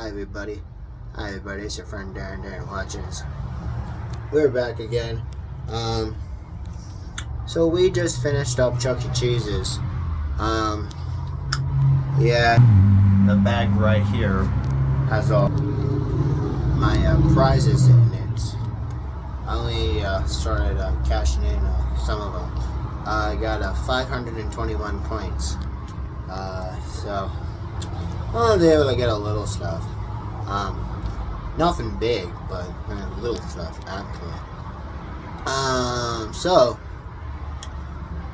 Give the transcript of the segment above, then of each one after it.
everybody. Hi everybody, it's your friend Darren Watchings. We're back again. So we just finished up Chuck E. Cheese's. Yeah, the bag right here has all my prizes in it. I only started cashing in some of them. I got 521 points. So I was able to get a little stuff. Nothing big, but little stuff actually. So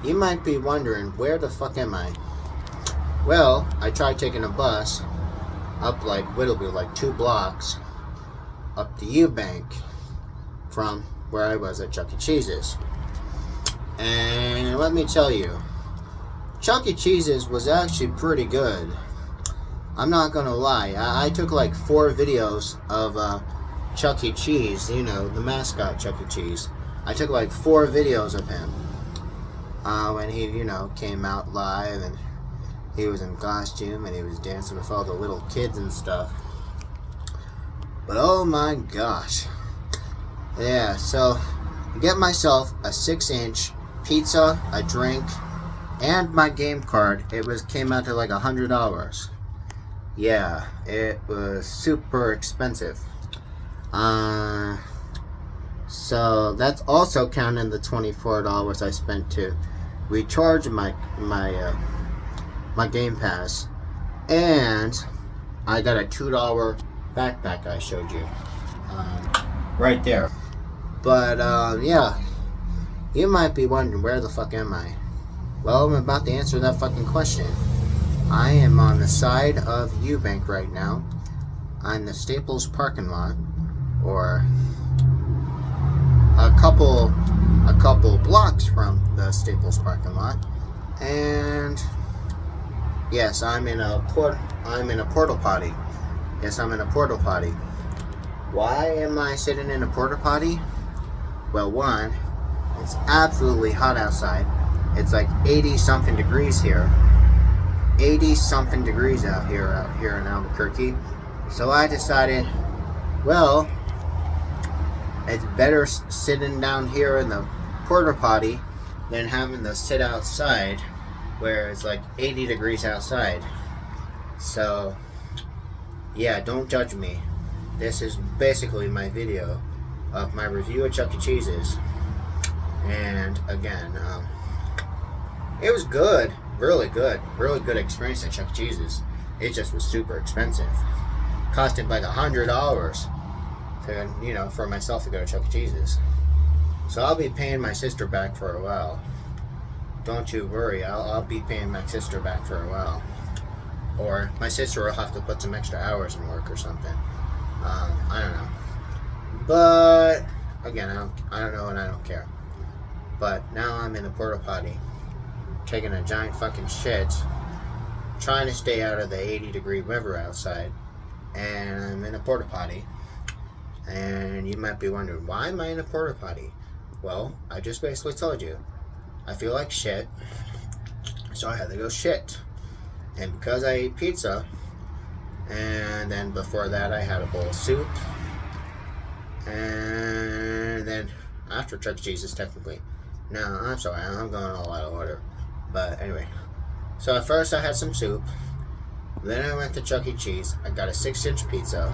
you might be wondering, where the fuck am I? Well, I tried taking a bus up like Whittleby, like 2 blocks up to Eubank from where I was at Chuck E. Cheese's. And let me tell you, Chuck E. Cheese's was actually pretty good. I'm not gonna lie. I took like 4 videos of Chuck E. Cheese, you know, the mascot Chuck E. Cheese. I took like 4 videos of him when he, you know, came out live, and he was in costume and he was dancing with all the little kids and stuff. But oh my gosh. Yeah, so I get myself a 6-inch pizza, a drink, and my game card. It came out to like $100. Yeah, it was super expensive. So that's also counting the $24 I spent to recharge my Game Pass, and I got a $2 backpack I showed you right there. But yeah, you might be wondering, where the fuck am I? Well, I'm about to answer that fucking question. I am on the side of Eubank right now, on the Staples parking lot, or a couple blocks from the Staples parking lot, and yes, I'm in a porta potty. Yes, I'm in a porta potty. Why am I sitting in a porta potty? Well, one, it's absolutely hot outside. It's like 80 something degrees here. 80 something degrees out here in Albuquerque. So I decided, well, it's better sitting down here in the porta potty than having to sit outside where it's like 80 degrees outside. So yeah, don't judge me. This is basically my video of my review of Chuck E. Cheese's. And again, it was good. Really good experience at Chuck E. Cheese's. It just was super expensive. Costed like $100 to, you know, for myself to go to Chuck E. Cheese's. So I'll be paying my sister back for a while. Don't you worry, I'll be paying my sister back for a while. Or my sister will have to put some extra hours in work or something. I don't know. But again, I don't know, and I don't care. But now I'm in the porta potty, taking a giant fucking shit, trying to stay out of the 80-degree weather outside, and I'm in a porta potty. And you might be wondering, why am I in a porta potty? Well, I just basically told you, I feel like shit, so I had to go shit. And because I ate pizza, and then before that I had a bowl of soup, and then after Chuck E. Cheese's technically. No, I'm sorry, I'm going all out of order. But anyway, so at first I had some soup, then I went to Chuck E. Cheese, I got a 6-inch pizza,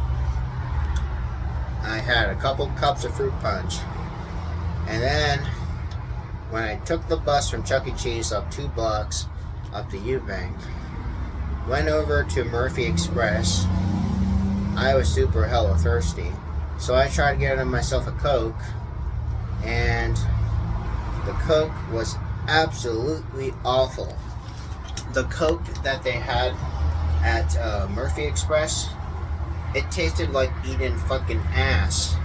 I had a couple cups of fruit punch, and then when I took the bus from Chuck E. Cheese up 2 blocks up to Eubank, went over to Murphy Express. I was super hella thirsty, so I tried getting myself a Coke, and the Coke was absolutely awful. The Coke that they had at Murphy Express, it tasted like eating fucking ass.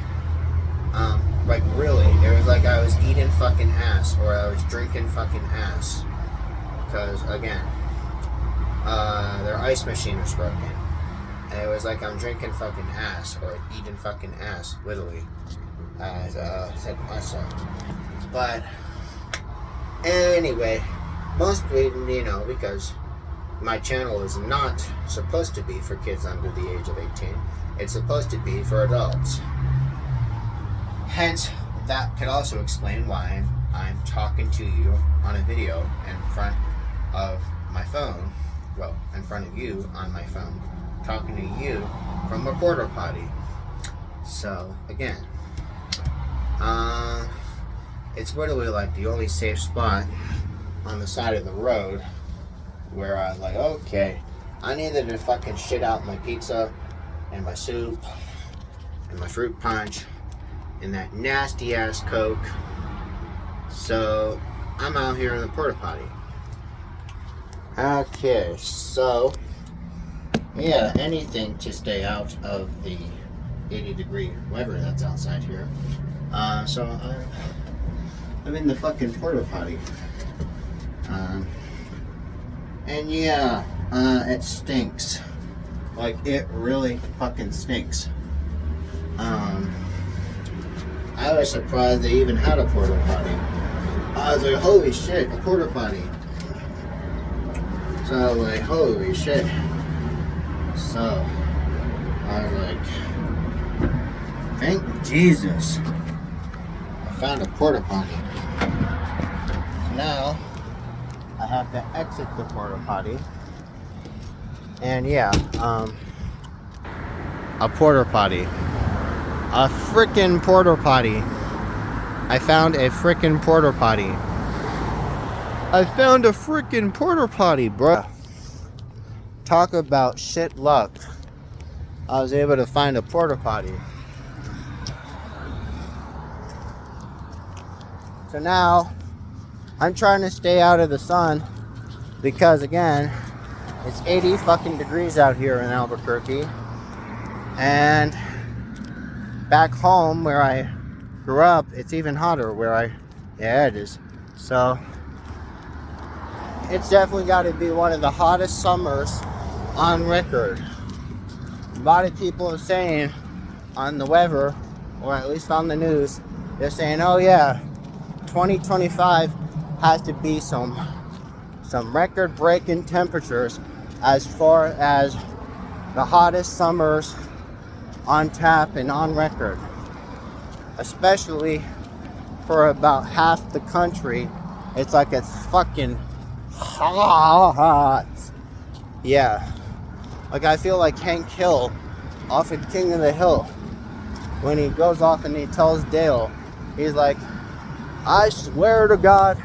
Like really, it was like I was eating fucking ass, or I was drinking fucking ass. Because again, their ice machine was broken, and it was like I'm drinking fucking ass or eating fucking ass, literally, as said myself. But anyway, mostly, you know, because my channel is not supposed to be for kids under the age of 18. It's supposed to be for adults. Hence, that could also explain why I'm talking to you on a video in front of my phone. Well, in front of you on my phone. Talking to you from a porta potty. So, again, it's literally like the only safe spot on the side of the road where I was like, okay, I needed to fucking shit out my pizza and my soup and my fruit punch and that nasty ass Coke. So I'm out here in the porta potty. Okay, so yeah, anything to stay out of the 80-degree weather that's outside here. So I'm in the fucking porta potty. And yeah, it stinks. Like, it really fucking stinks. I was surprised they even had a porta potty. I was like, holy shit, a porta potty. So I was like, holy shit. So I was like, thank Jesus I found a porta potty. Now I have to exit the porta potty. And yeah, a porta potty. A frickin' porta potty. I found a frickin' porta potty. I found a frickin' porta potty, bruh. Talk about shit luck. I was able to find a porta potty. So now I'm trying to stay out of the sun because, again, it's 80 fucking degrees out here in Albuquerque. And back home where I grew up, it's even hotter yeah, it is. So it's definitely got to be one of the hottest summers on record. A lot of people are saying on the weather, or at least on the news, they're saying, oh yeah, 2025 has to be some record-breaking temperatures as far as the hottest summers on tap and on record, especially for about half the country. It's like it's fucking hot. Yeah, like I feel like Hank Hill off of King of the Hill when he goes off and he tells Dale, he's like, I swear to God,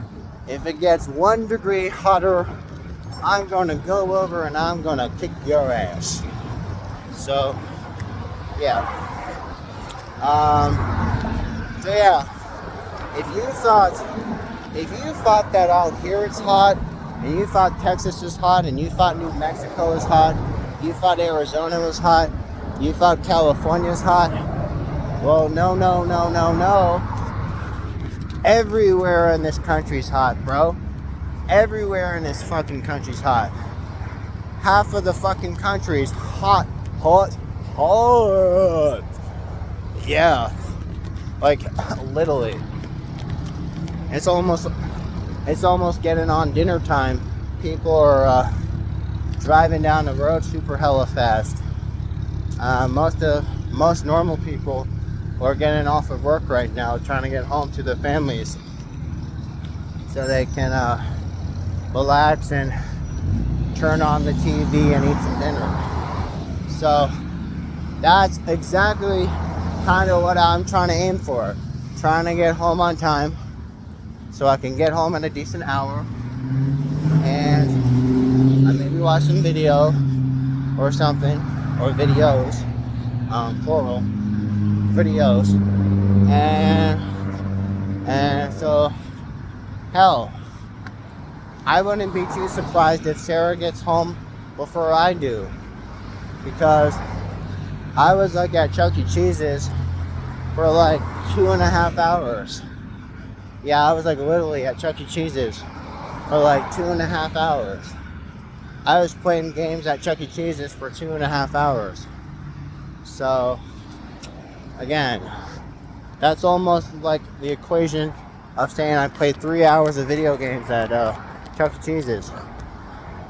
if it gets 1 degree hotter, I'm gonna go over and I'm gonna kick your ass. So yeah. So yeah, if you thought that out here it's hot, and you thought Texas is hot, and you thought New Mexico is hot, you thought Arizona was hot, you thought California is hot, well, no. Everywhere in this country's hot, bro. Everywhere in this fucking country's hot. Half of the fucking country's hot. Yeah, like literally. It's almost getting on dinner time. People are driving down the road super hella fast. Most normal people are getting off of work right now, trying to get home to their families so they can relax and turn on the TV and eat some dinner. So that's exactly kind of what I'm trying to aim for. Trying to get home on time so I can get home in a decent hour and maybe watch some video or something, or videos, plural, videos, and so hell, I wouldn't be too surprised if Sarah gets home before I do, because I was like at Chuck E. Cheese's for like 2.5 hours. Yeah, I was like literally at Chuck E. Cheese's for like 2.5 hours. I was playing games at Chuck E. Cheese's for 2.5 hours. So again, that's almost like the equation of saying I played 3 hours of video games at Chuck E. Cheese's.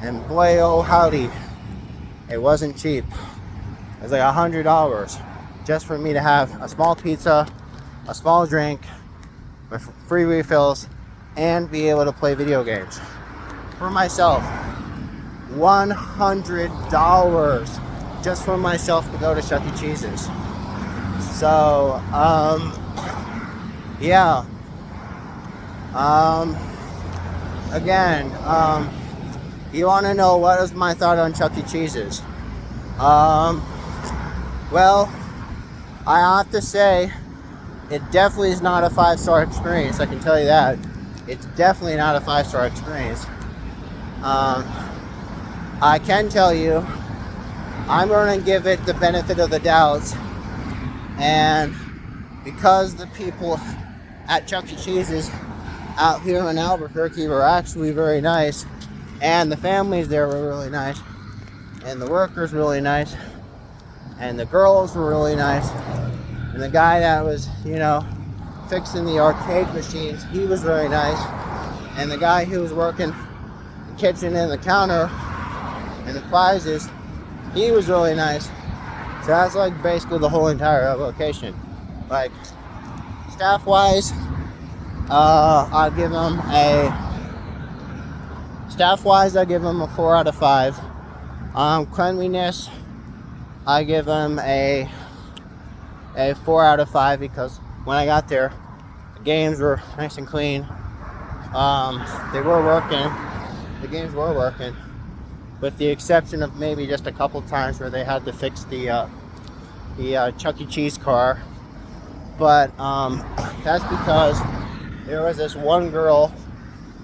And boy, oh howdy, it wasn't cheap. It was like $100 just for me to have a small pizza, a small drink, with free refills, and be able to play video games for myself. $100 just for myself to go to Chuck E. Cheese's. So, yeah. Again, you want to know what is my thought on Chuck E. Cheese's? Well, I have to say, it definitely is not a 5-star experience. I can tell you that. It's definitely not a 5-star experience. I can tell you, I'm going to give it the benefit of the doubt. And because the people at Chuck E. Cheese's out here in Albuquerque were actually very nice, and the families there were really nice, and the workers really nice, and the girls were really nice, and the guy that was, fixing the arcade machines, he was very nice, and the guy who was working the kitchen and the counter and the prizes, he was really nice. So that's like basically the whole entire location. Like, staff wise, I give them a 4 out of 5. Cleanliness, I give them a 4 out of 5 because when I got there, the games were nice and clean. They were working. The games were working, with the exception of maybe just a couple times where they had to fix the Chuck E. Cheese car. But that's because there was this one girl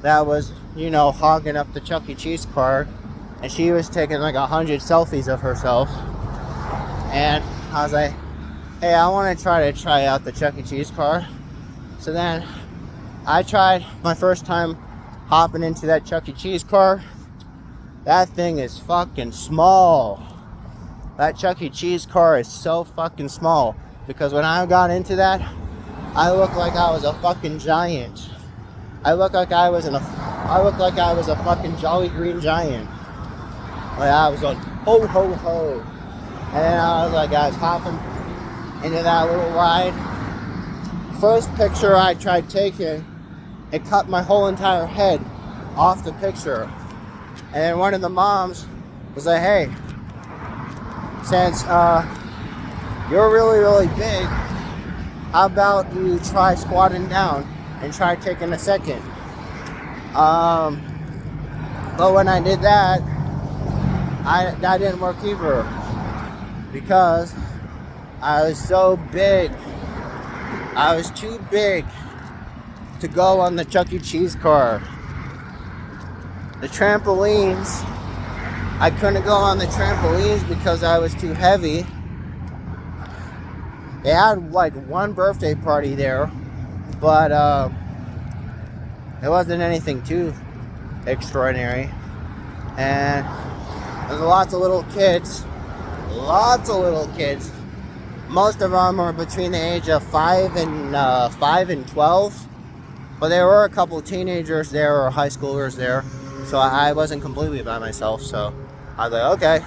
that was, hogging up the Chuck E. Cheese car, and she was taking like 100 selfies of herself. And I was like, hey, I want to try out the Chuck E. Cheese car. So then I tried my first time hopping into that Chuck E. Cheese car. That thing is fucking small. That Chuck E. Cheese car is so fucking small, because when I got into that, I looked like I was a fucking giant. I looked like I was a fucking Jolly Green Giant. Like, I was like, ho ho ho. And then I was hopping into that little ride. First picture I tried taking, it cut my whole entire head off the picture. And then one of the moms was like, hey, since you're really, really big, how about you try squatting down and try taking a second? But when I did that, that didn't work either, because I was so big. I was too big to go on the Chuck E. Cheese car. The trampolines, I couldn't go on the trampolines because I was too heavy. They had like one birthday party there, but it wasn't anything too extraordinary. And there's lots of little kids. Most of them are between the age of 5 and 12. But there were a couple of teenagers there, or high schoolers there. So I wasn't completely by myself. So I was like, okay.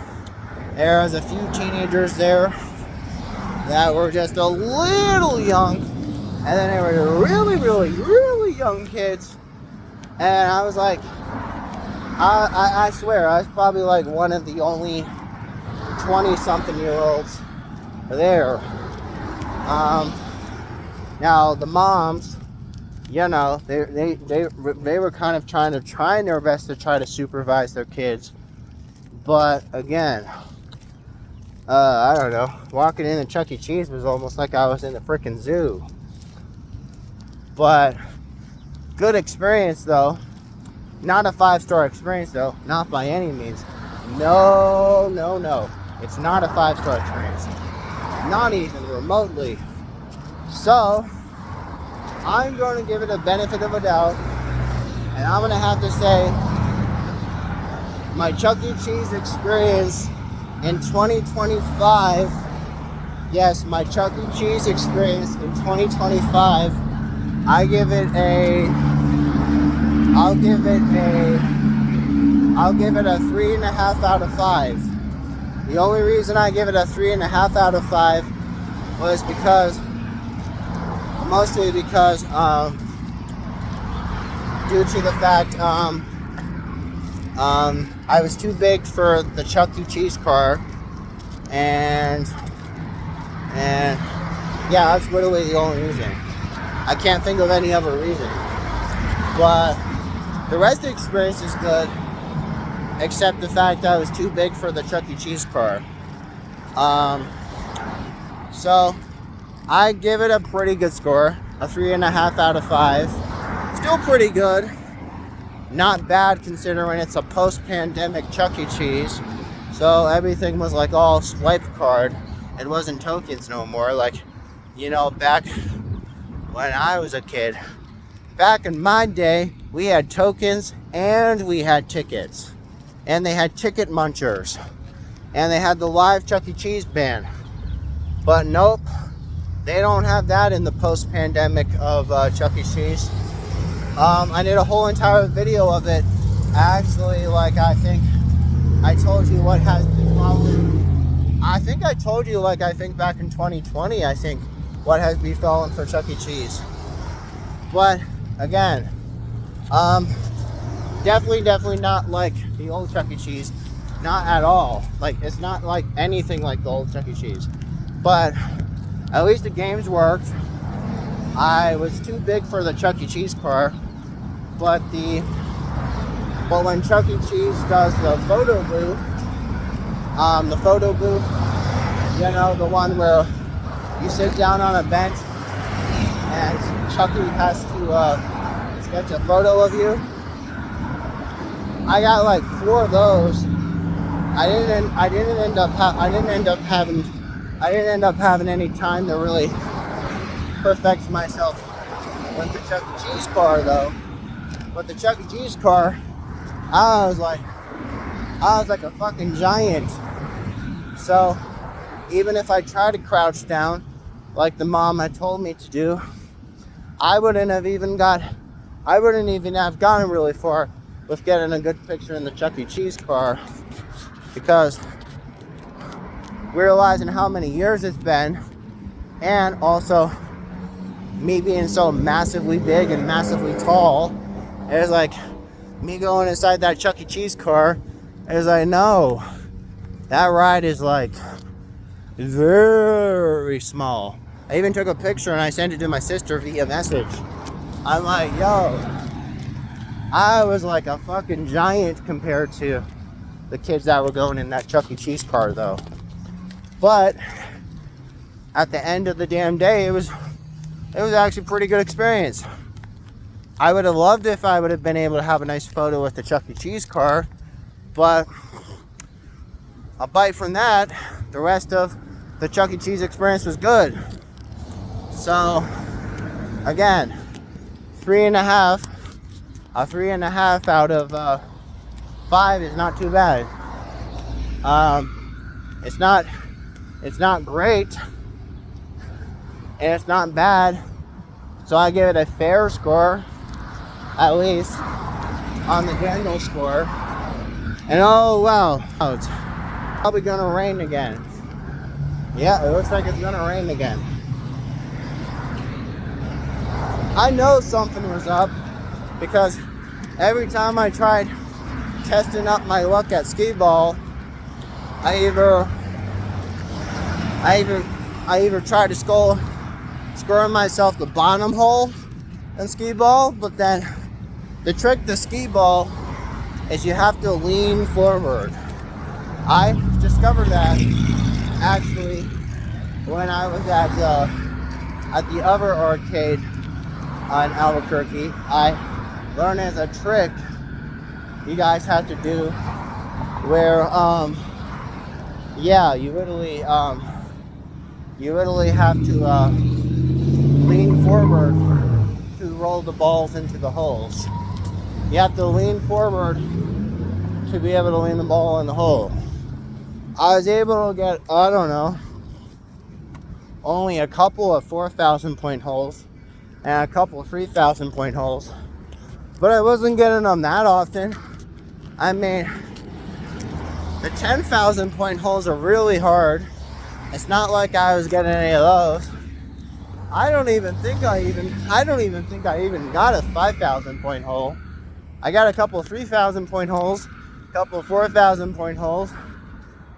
There was a few teenagers there that were just a little young. And then there were really, really, really young kids. And I was like, I swear, I was probably like one of the only 20-something-year-olds there. Now the moms, they were kind of trying their best to try to supervise their kids, but again, I don't know. Walking into Chuck E. Cheese was almost like I was in the freaking zoo. But good experience though. Not a 5-star experience though. Not by any means. No. It's not a 5-star experience. Not even remotely. So, I'm going to give it a benefit of a doubt. And I'm going to have to say, my Chuck E. Cheese experience in 2025, yes, my Chuck E. Cheese experience in 2025, I'll give it a I'll give it a 3.5 out of 5. The only reason I give it a 3.5 out of 5 was mostly because due to the fact I was too big for the Chuck E. Cheese car, and yeah, that's literally the only reason. I can't think of any other reason. But the rest of the experience is good, except the fact that I was too big for the Chuck E. Cheese car. So I give it a pretty good score, a 3.5 out of 5. Still pretty good. Not bad considering it's a post-pandemic Chuck E. Cheese. So everything was like all swipe card. It wasn't tokens no more. Like, you know, back when I was a kid, back in my day, we had tokens and we had tickets. And they had ticket munchers. And they had the live Chuck E. Cheese band. But nope, they don't have that in the post-pandemic of Chuck E. Cheese. I did a whole entire video of it. Actually, like, I think I told you what has been falling. I think I told you, like, I think back in 2020, I think, what has been falling for Chuck E. Cheese. But, again, definitely not like the old Chuck E. Cheese. Not at all. Like, it's not like anything like the old Chuck E. Cheese. But at least the games worked. I was too big for the Chuck E. Cheese car, but when Chuck E. Cheese does the photo booth, you know, the one where you sit down on a bench and Chucky has to sketch a photo of you. I got like 4 of those. I didn't end up having any time to really perfect myself with the Chuck E. Cheese car though. But the Chuck E. Cheese car, I was like a fucking giant. So even if I tried to crouch down like the mom had told me to do, I wouldn't even have gotten really far with getting a good picture in the Chuck E. Cheese car, because realizing how many years it's been, and also me being so massively big and massively tall, it's like me going inside that Chuck E. Cheese car, it's like, no, that ride is like very small. I even took a picture and I sent it to my sister via message. I'm like, yo, I was like a fucking giant compared to the kids that were going in that Chuck E. Cheese car though. But at the end of the damn day, it was actually a pretty good experience. I would have loved if I would have been able to have a nice photo with the Chuck E. Cheese car, but aside from that, the rest of the Chuck E. Cheese experience was good. So again, 3.5. A 3.5 out of 5 is not too bad. It's not great, and it's not bad. So I give it a fair score, at least on the Daniel score. And oh wow, it's probably gonna rain again. Yeah, it looks like it's gonna rain again. I know something was up, because every time I tried testing up my luck at skee ball, I either tried to score myself the bottom hole in skee ball, but then the trick to skee ball is you have to lean forward. I discovered that actually when I was at the other arcade in Albuquerque. I learned as a trick you guys have to do, where you literally have to lean forward to roll the balls into the holes. You have to lean forward to be able to lean the ball in the hole. I was able to get, I don't know, only a couple of 4,000 point holes and a couple of 3,000 point holes, but I wasn't getting them that often. I mean, the 10,000 point holes are really hard. It's not like I was getting any of those. I don't even think I even got a 5,000 point hole. I got a couple 3,000 point holes, a couple 4,000 point holes,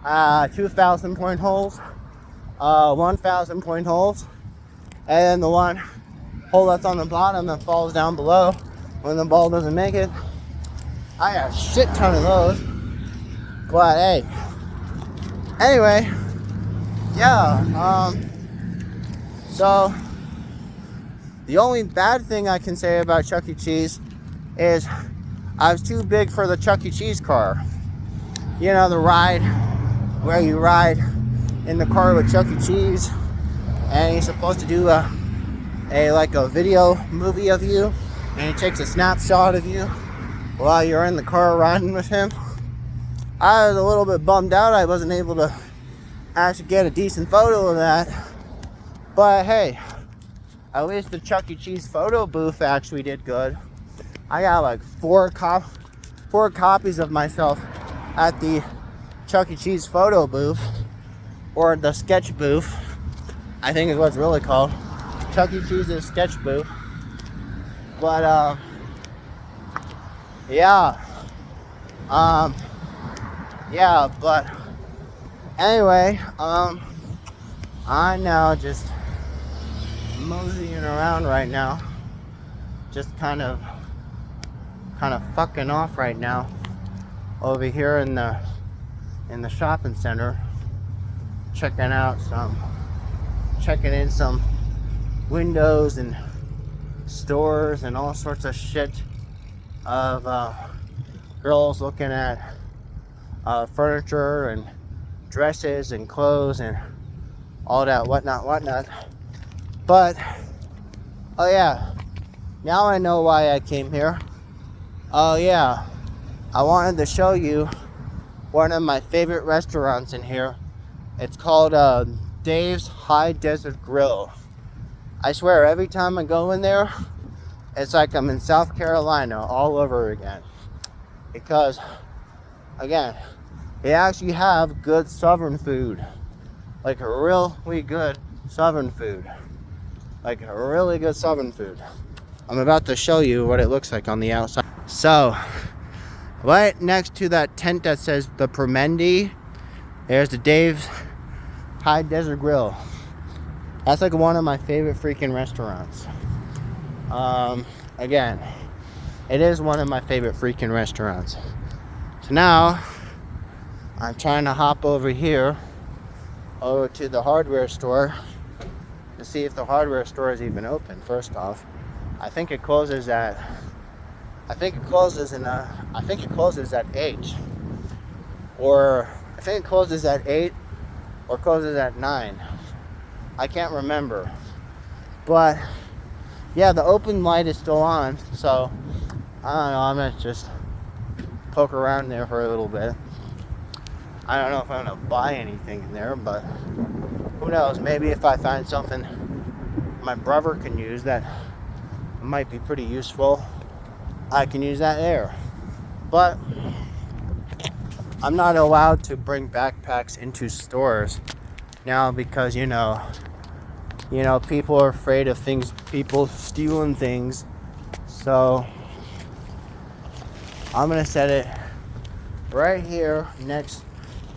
2,000 point holes, 1,000 point holes, and then the one hole that's on the bottom that falls down below when the ball doesn't make it. I got a shit ton of those. But hey, anyway, yeah. So the only bad thing I can say about Chuck E. Cheese is I was too big for the Chuck E. Cheese car. You know, the ride where you ride in the car with Chuck E. Cheese, and he's supposed to do a video movie of you, and he takes a snapshot of you while you're in the car riding with him. I was a little bit bummed out I wasn't able to actually get a decent photo of that. But hey, at least the Chuck E. Cheese photo booth actually did good. I got like four copies of myself at the Chuck E. Cheese photo booth, or the sketch booth, I think is what it's really called. Chuck E. Cheese's sketch booth. But but anyway, I'm now just moseying around right now, just kind of fucking off right now over here in the shopping center, checking in some windows and stores and all sorts of shit of girls looking at furniture and dresses and clothes and all that whatnot. But oh yeah, now I know why I came here. Oh yeah, I wanted to show you one of my favorite restaurants in here. It's called Dave's High Desert Grill. I swear, every time I go in there, it's like I'm in South Carolina all over again. Because, again, they actually have good Southern food. Like a really good Southern food. Like a really good Southern food. I'm about to show you what it looks like on the outside. So, right next to that tent that says the Permendi, there's the Dave's High Desert Grill. That's like one of my favorite freaking restaurants. Again, it is one of my favorite freaking restaurants. So now, I'm trying to hop over here, over to the hardware store, to see if the hardware store is even open. First off, I think it closes at 8, or I think it closes at 8 or closes at 9. I can't remember. But yeah, the open light is still on, so I don't know, I'm gonna just poke around there for a little bit. I don't know if I'm gonna buy anything in there, but who knows, maybe if I find something my brother can use that might be pretty useful, I can use that there. But I'm not allowed to bring backpacks into stores now because you know people are afraid of people stealing things. So I'm gonna set it right here next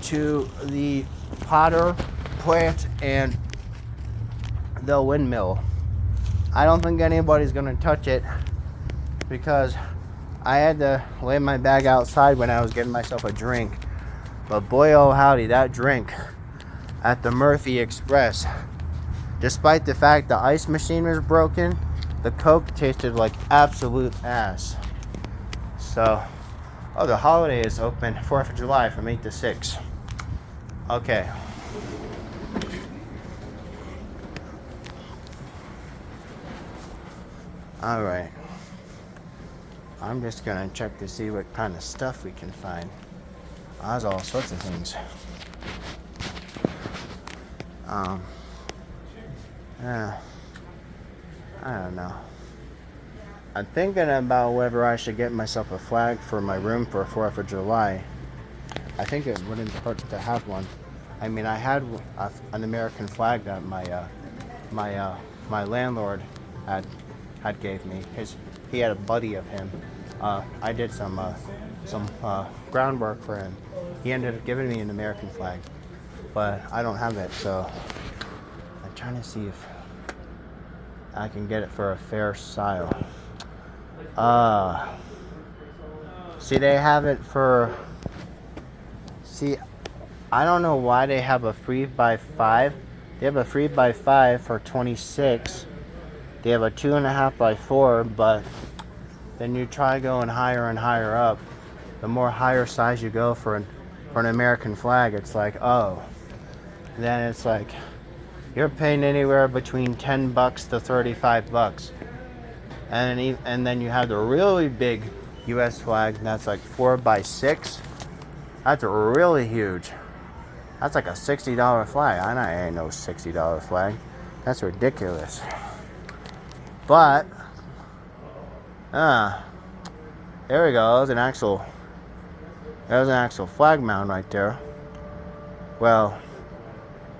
to the Potter plant and the windmill. I don't think anybody's gonna touch it because I had to lay my bag outside when I was getting myself a drink. But boy oh howdy, that drink at the Murphy Express, despite the fact the ice machine was broken, the Coke tasted like absolute ass. So, oh, the Holiday is open 4th of July from 8 to 6. Okay. Alright. I'm just gonna check to see what kind of stuff we can find. There's all sorts of things. Yeah. I don't know. I'm thinking about whether I should get myself a flag for my room for 4th of July. I think it wouldn't hurt to have one. I mean, I had an American flag that my landlord had gave me. He had a buddy of him. I did some groundwork for him. He ended up giving me an American flag, but I don't have it, so I'm trying to see if I can get it for a fair sale. See, they have it for. See, I don't know why they have a 3x5. They have a 3x5 for 26. They have a 2.5x4, but then you try going higher and higher up. The more higher size you go for an American flag, it's like, oh, then it's like you're paying anywhere between $10 to $35, and then you have the really big U.S. flag that's like 4x6. That's really huge. That's like a $60 flag. I ain't no $60 flag. That's ridiculous. But there we go. There's an actual flag mound right there. Well,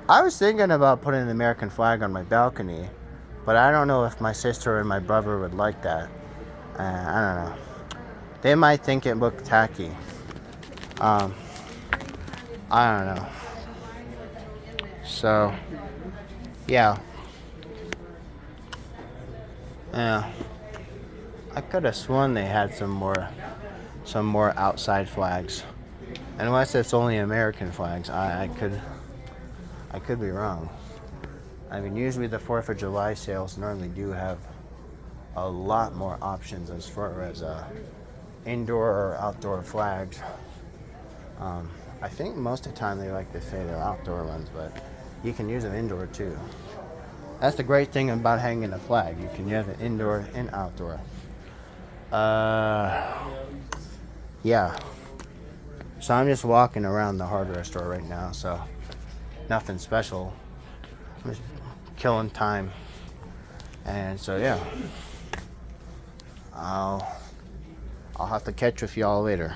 I was thinking about putting an American flag on my balcony, but I don't know if my sister and my brother would like that. I don't know. They might think it looked tacky. I don't know. So, yeah. Yeah. I could have sworn they had some more outside flags. Unless it's only American flags. I could be wrong. I mean, usually the 4th of July sales normally do have a lot more options as far as indoor or outdoor flags. I think most of the time they like to say they're outdoor ones, but you can use them indoor too. That's the great thing about hanging a flag. You can use it indoor and outdoor. Yeah. So I'm just walking around the hardware store right now, so nothing special. I'm just killing time. And so yeah. I'll have to catch with y'all later.